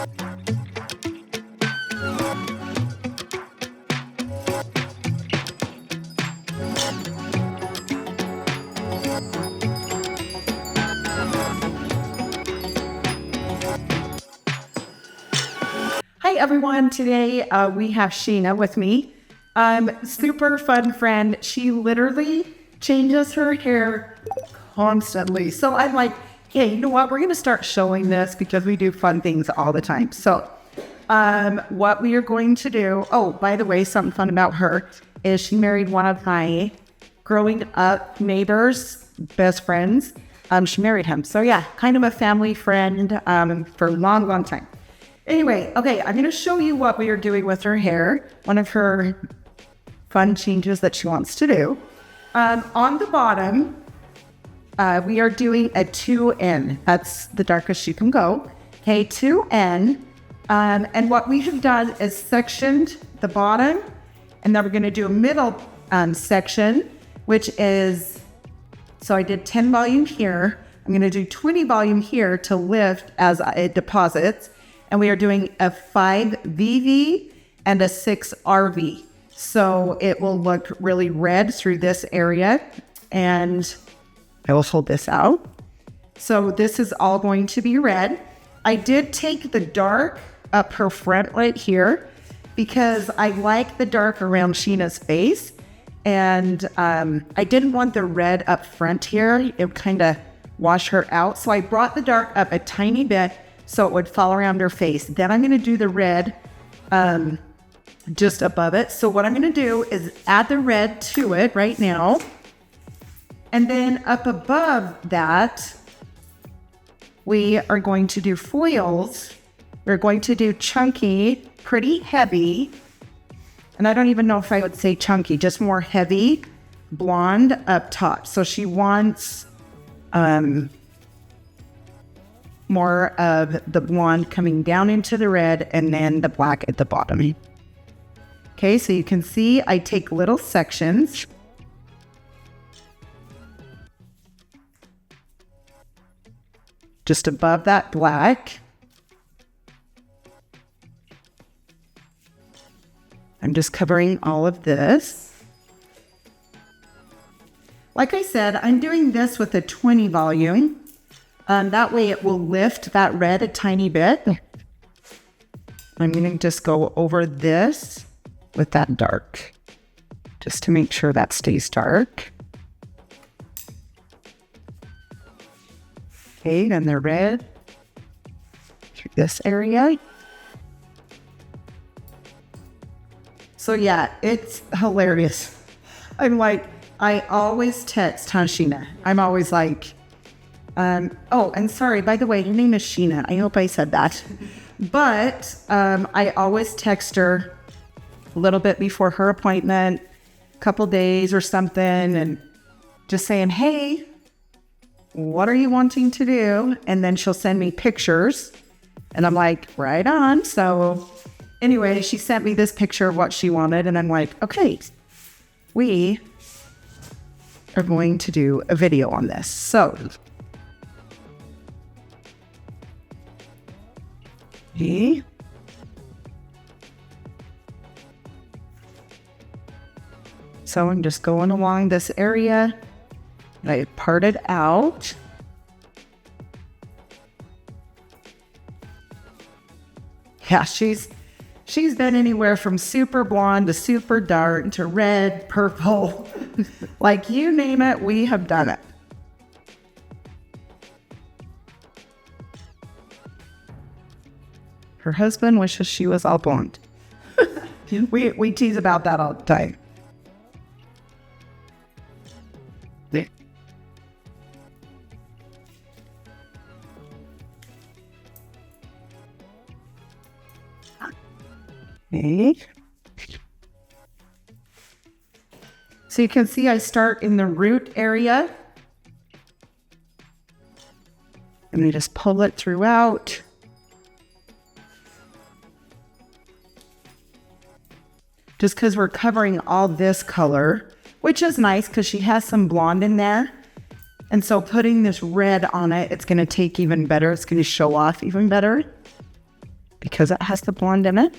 Hi everyone, today we have Sheena with me. Super fun friend. She literally changes her hair constantly. So I'm like, hey, you know what? We're going to start showing this because we do fun things all the time. So what we are going to do, oh, by the way, something fun about her is she married one of my growing up neighbors, best friends. She married him. So yeah, kind of a family friend for a long, long time. Anyway, okay, I'm going to show you what we are doing with her hair. One of her fun changes that she wants to do. On the bottom, we are doing a 2N. That's the darkest you can go. Okay, 2N. And what we have done is sectioned the bottom, and then we're going to do a middle section, which is, so I did 10 volume here. I'm going to do 20 volume here to lift as it deposits. And we are doing a 5 VV and a 6 RV. So it will look really red through this area. And I will hold this out. So this is all going to be red. I did take the dark up her front right here because I like the dark around Sheena's face. And I didn't want the red up front here. It would kind of wash her out. So I brought the dark up a tiny bit so it would fall around her face. Then I'm going to do the red just above it. So what I'm going to do is add the red to it right now. And then up above that, we are going to do foils. We're going to do chunky, pretty heavy. And I don't even know if I would say chunky, just more heavy blonde up top. So she wants more of the blonde coming down into the red and then the black at the bottom. Okay, so you can see I take little sections. Just above that black. I'm just covering all of this. Like I said, I'm doing this with a 20 volume. That way it will lift that red a tiny bit. I'm going to just go over this with that dark, just to make sure that stays dark. Okay, then the red through this area. So yeah, it's hilarious. I'm like, I always text Sheena. I'm always like, oh, and sorry, by the way, your name is Sheena. I hope I said that. But I always text her a little bit before her appointment, a couple days or something, and just saying, hey, what are you wanting to do? And then she'll send me pictures. And I'm like, right on. So anyway, she sent me this picture of what she wanted. And I'm like, okay, we are going to do a video on this. So So I'm just going along this area. I part it out. Yeah, she's been anywhere from super blonde to super dark to red, purple. Like you name it, we have done it. Her husband wishes she was all blonde. We tease about that all the time. Okay. So you can see I start in the root area. And I just pull it throughout. Just because we're covering all this color, which is nice because she has some blonde in there. And so putting this red on it, it's going to take even better. It's going to show off even better. because it has the blonde in it.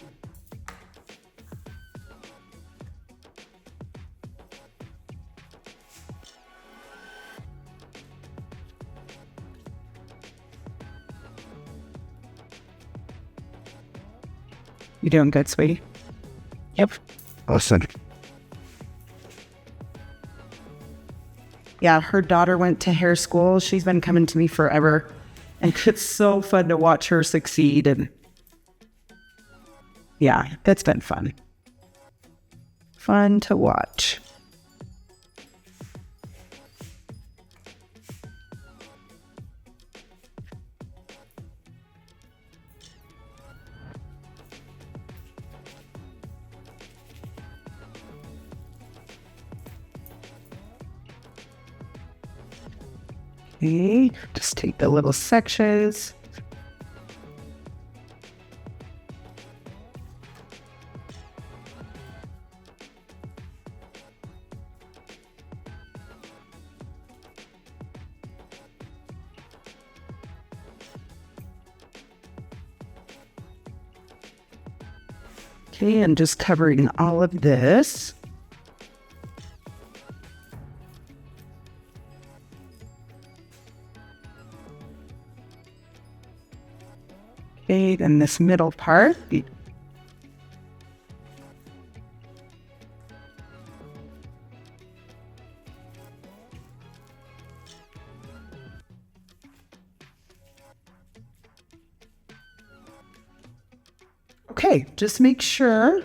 You doing good, sweetie? Yep. Awesome. Yeah, her daughter went to hair school. She's been coming to me forever. And it's so fun to watch her succeed. And yeah, that's been fun. Fun to watch. Okay, just take the little sections. Okay, and just covering all of this. Okay, then this middle part. Okay, just make sure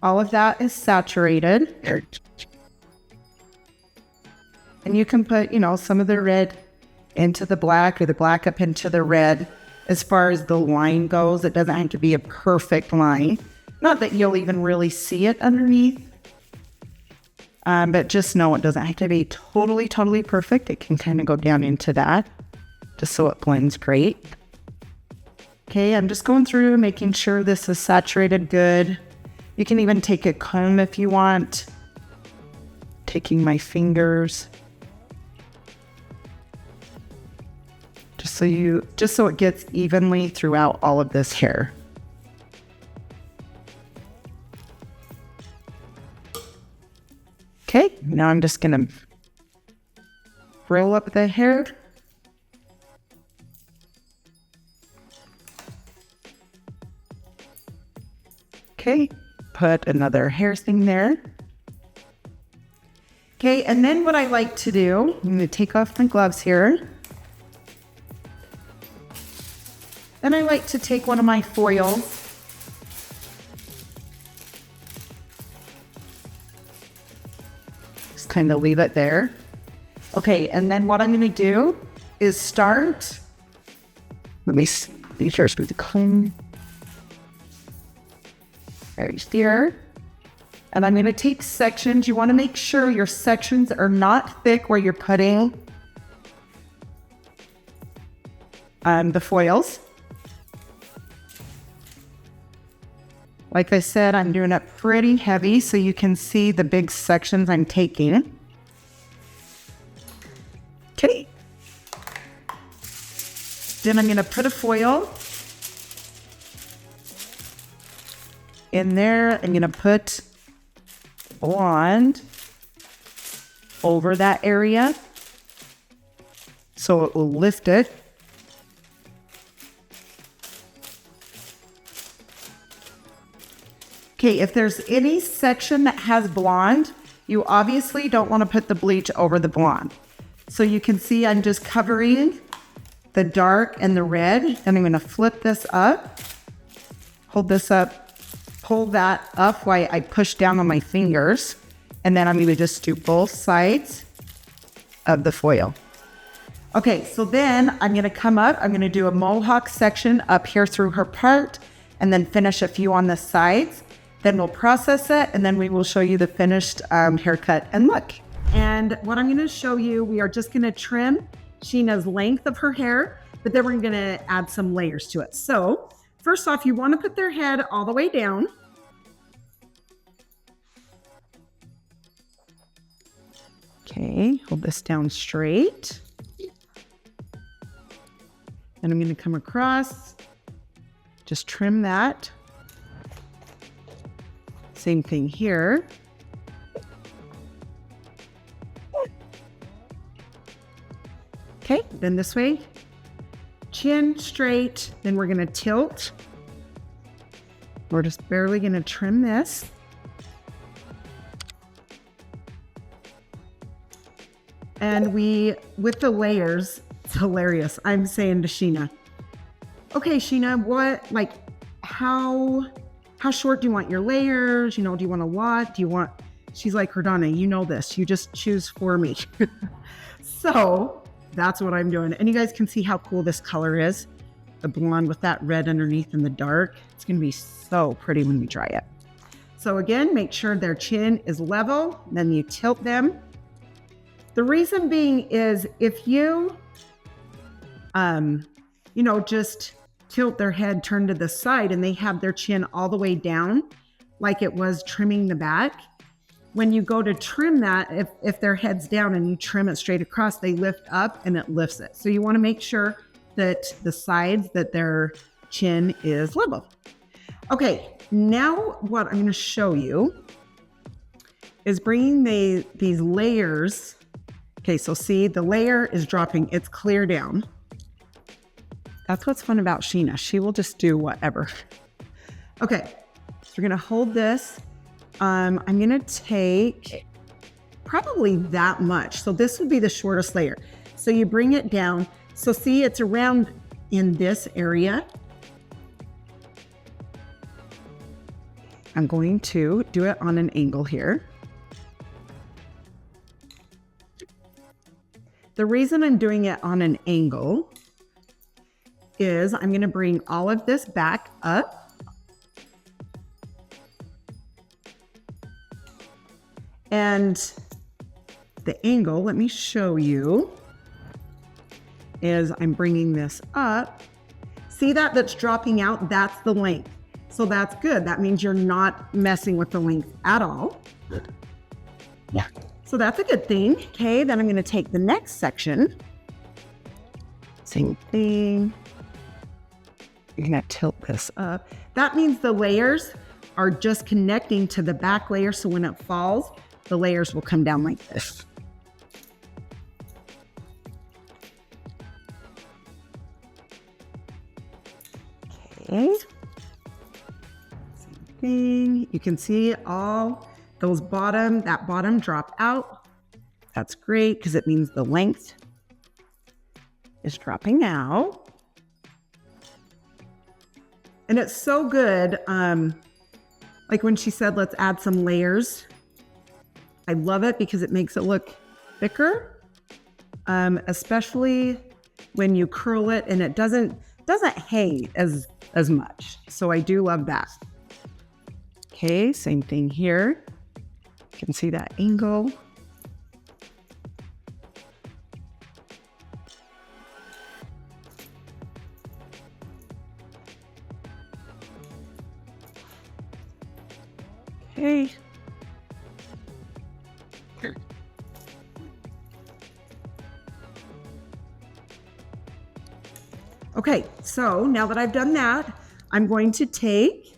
all of that is saturated. And you can put, some of the red into the black or the black up into the red. As far as the line goes, it doesn't have to be a perfect line. Not that you'll even really see it underneath. But just know it doesn't have to be totally perfect. It can kind of go down into that, just so it blends great. Okay, I'm just going through, making sure this is saturated good. You can even take a comb if you want. Taking my fingers. Just so it gets evenly throughout all of this hair. Okay, now I'm just gonna roll up the hair. Okay, put another hair thing there. Okay, and then what I like to do, I'm gonna take off my gloves here. Then I like to take one of my foils. Just kind of leave it there. Okay, and then what I'm going to do is start. Let me be sure it's the clean. Right here. And I'm going to take sections. You want to make sure your sections are not thick where you're putting the foils. Like I said, I'm doing it pretty heavy so you can see the big sections I'm taking. Okay. Then I'm going to put a foil in there. I'm going to put blonde over that area so it will lift it. Okay, if there's any section that has blonde, you obviously don't want to put the bleach over the blonde. So you can see I'm just covering the dark and the red, and I'm going to flip this up, hold this up, pull that up while I push down on my fingers, and then I'm going to just do both sides of the foil. Okay, so then I'm going to come up, I'm going to do a mohawk section up here through her part, and then finish a few on the sides. Then we'll process it, and then we will show you the finished haircut and look. And what I'm gonna show you, we are just gonna trim Sheena's length of her hair, but then we're gonna add some layers to it. So first off, you wanna put their head all the way down. Okay, hold this down straight. And I'm gonna come across just trim that. Same thing here. Okay, then this way, chin straight, then we're gonna tilt. We're just barely gonna trim this. And with the layers, it's hilarious. I'm saying to Sheena, okay, Sheena, how short do you want your layers? You know, do you want a lot? She's like, RaDona, you know this, you just choose for me. So that's what I'm doing. And you guys can see how cool this color is. The blonde with that red underneath and the dark. It's gonna be so pretty when we dry it. So again, make sure their chin is level, then you tilt them. The reason being is if you, just tilt their head, turn to the side, and they have their chin all the way down, like it was trimming the back, when you go to trim that, if their head's down and you trim it straight across, they lift up and it lifts it. So you want to make sure that the sides, that their chin is level. Okay, now what I'm going to show you is bringing these layers. Okay, so see, the layer is dropping, it's clear down. That's what's fun about Sheena. She will just do whatever. Okay, so we're gonna hold this. I'm gonna take probably that much. So this would be the shortest layer. So you bring it down. So see, it's around in this area. I'm going to do it on an angle here. The reason I'm doing it on an angle is I'm going to bring all of this back up. And the angle, let me show you, is I'm bringing this up. See that's dropping out? That's the length. So that's good. That means you're not messing with the length at all. Yeah. So that's a good thing. Okay, then I'm going to take the next section. Same thing. You're going to tilt this up. That means the layers are just connecting to the back layer. So when it falls, the layers will come down like this. Okay. Same thing. You can see all those that bottom drop out. That's great because it means the length is dropping out. And it's so good. Like when she said, let's add some layers. I love it because it makes it look thicker, especially when you curl it and it doesn't hang as much. So I do love that. Okay, same thing here. You can see that angle. Okay. Okay, so now that I've done that, I'm going to take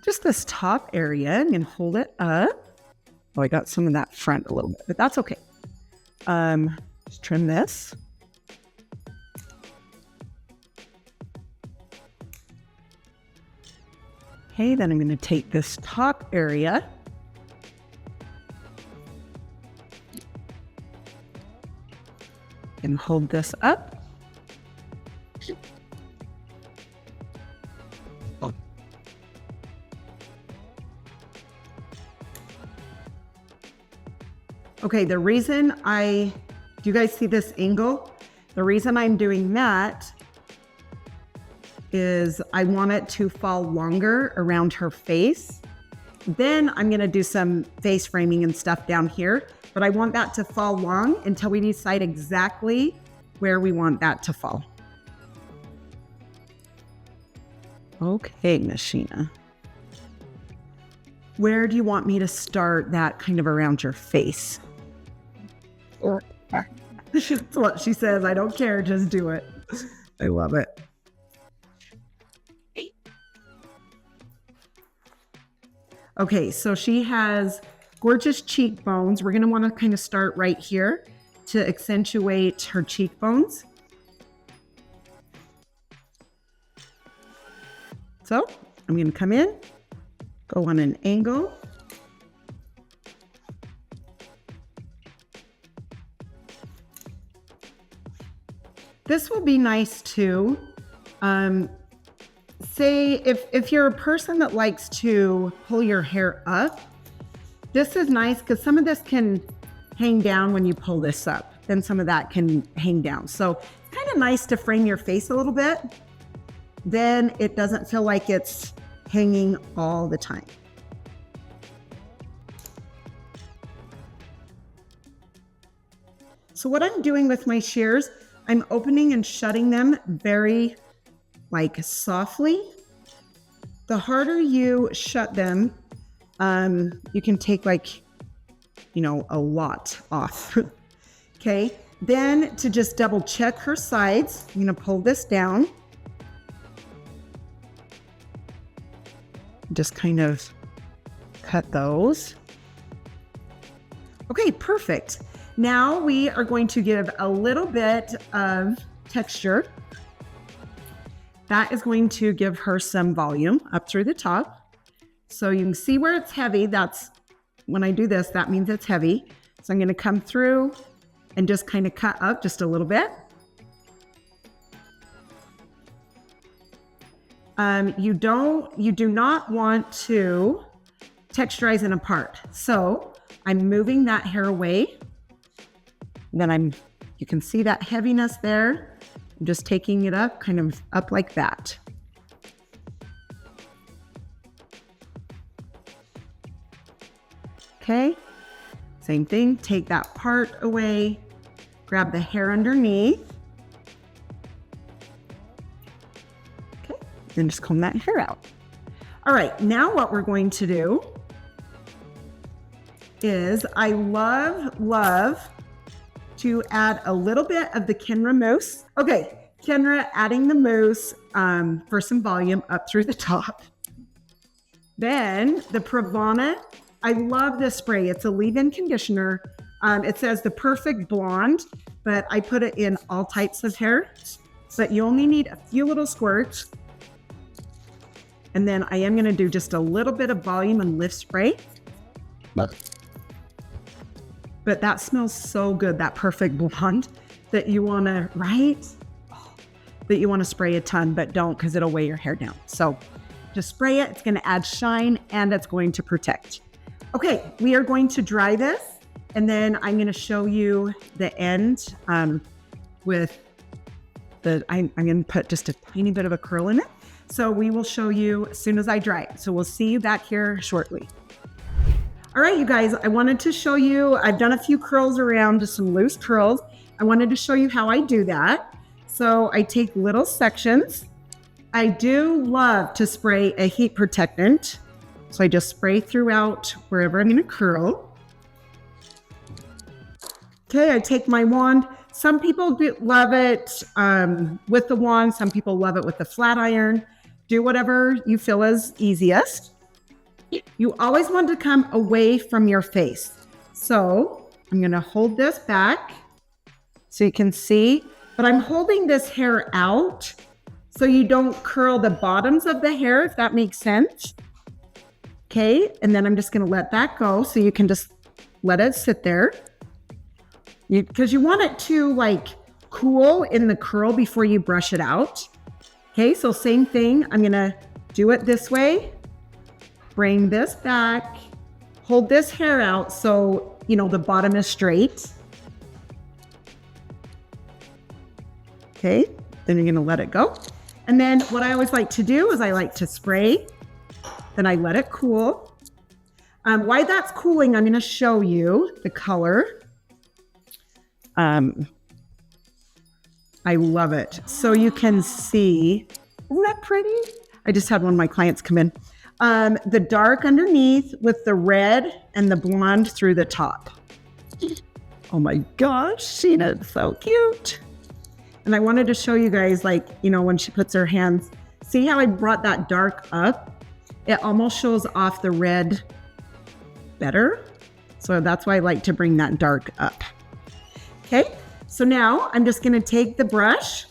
just this top area and hold it up. Oh, I got some of that front a little bit, but that's okay. Just trim this. Okay, then I'm going to take this top area and hold this up. Okay, the reason do you guys see this angle? The reason I'm doing that is I want it to fall longer around her face. Then I'm gonna do some face framing and stuff down here, but I want that to fall long until we decide exactly where we want that to fall. Okay, Miss Sheena. Where do you want me to start that kind of around your face? That's what she says. I don't care, just do it. I love it. Okay, so she has gorgeous cheekbones. We're gonna wanna kind of start right here to accentuate her cheekbones. So I'm gonna come in, go on an angle. This will be nice too. Say if you're a person that likes to pull your hair up, this is nice because some of this can hang down when you pull this up. Then some of that can hang down. So it's kind of nice to frame your face a little bit. Then it doesn't feel like it's hanging all the time. So what I'm doing with my shears, I'm opening and shutting them very softly. The harder you shut them, you can take a lot off. Okay, then to just double check her sides, I'm gonna pull this down. Just kind of cut those. Okay, perfect. Now we are going to give a little bit of texture. That is going to give her some volume up through the top. So you can see where it's heavy. That's when I do this, that means it's heavy. So I'm going to come through and just kind of cut up just a little bit. You do not want to texturize in a part. So I'm moving that hair away. Then you can see that heaviness there. I'm just taking it up, kind of up like that. Okay, same thing, take that part away, grab the hair underneath. Okay, then just comb that hair out. All right, now what we're going to do is I love to add a little bit of the Kenra Mousse. Okay, Kenra adding the mousse for some volume up through the top. Then the Pravana, I love this spray. It's a leave-in conditioner. It says the perfect blonde, but I put it in all types of hair. But you only need a few little squirts. And then I am gonna do just a little bit of volume and lift spray. But that smells so good, that perfect blonde, that you wanna, right? That you wanna spray a ton, but don't because it'll weigh your hair down. So just spray it, it's gonna add shine and it's going to protect. Okay, we are going to dry this and then I'm gonna show you the end with I'm gonna put just a tiny bit of a curl in it. So we will show you as soon as I dry it. So we'll see you back here shortly. All right, you guys, I wanted to show you, I've done a few curls around, just some loose curls. I wanted to show you how I do that. So I take little sections. I do love to spray a heat protectant. So I just spray throughout wherever I'm gonna curl. Okay, I take my wand. Some people love it with the wand. Some people love it with the flat iron. Do whatever you feel is easiest. You always want to come away from your face. So I'm gonna hold this back so you can see, but I'm holding this hair out so you don't curl the bottoms of the hair, if that makes sense. Okay, and then I'm just gonna let that go so you can just let it sit there. Because you want it to cool in the curl before you brush it out. Okay, so same thing, I'm gonna do it this way. Bring this back, hold this hair out so, the bottom is straight. Okay, then you're gonna let it go. And then what I always like to do is I like to spray, then I let it cool. While that's cooling, I'm gonna show you the color. I love it. So you can see, isn't that pretty? I just had one of my clients come in. The dark underneath with the red and the blonde through the top. Oh my gosh, Sheena is so cute. And I wanted to show you guys when she puts her hands, see how I brought that dark up? it almost shows off the red better. So that's why I like to bring that dark up. Okay, so now I'm just gonna take the brush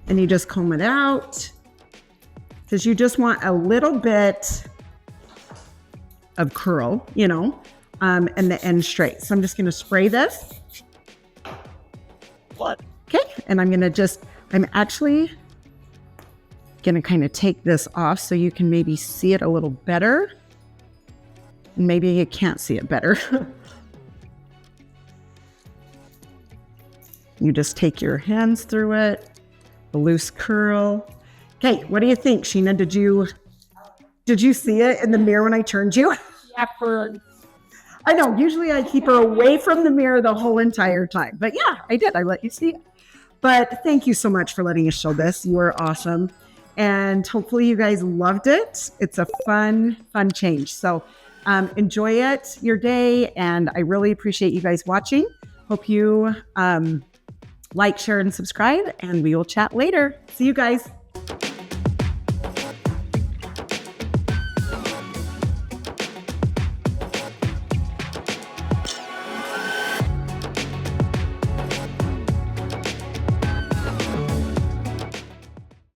and you just comb it out because you just want a little bit of curl, you know, and the end straight. So I'm just gonna spray this. What? Okay, and I'm actually gonna kind of take this off so you can maybe see it a little better. Maybe you can't see it better. You just take your hands through it, a loose curl. Okay, what do you think, Sheena? Did you see it in the mirror when I turned you? Yeah, I know, usually I keep her away from the mirror the whole entire time. But yeah, I did. I let you see it. But thank you so much for letting us show this. You are awesome. And hopefully you guys loved it. It's a fun change. So enjoy it, your day. And I really appreciate you guys watching. Hope you like, share, and subscribe. And we will chat later. See you guys.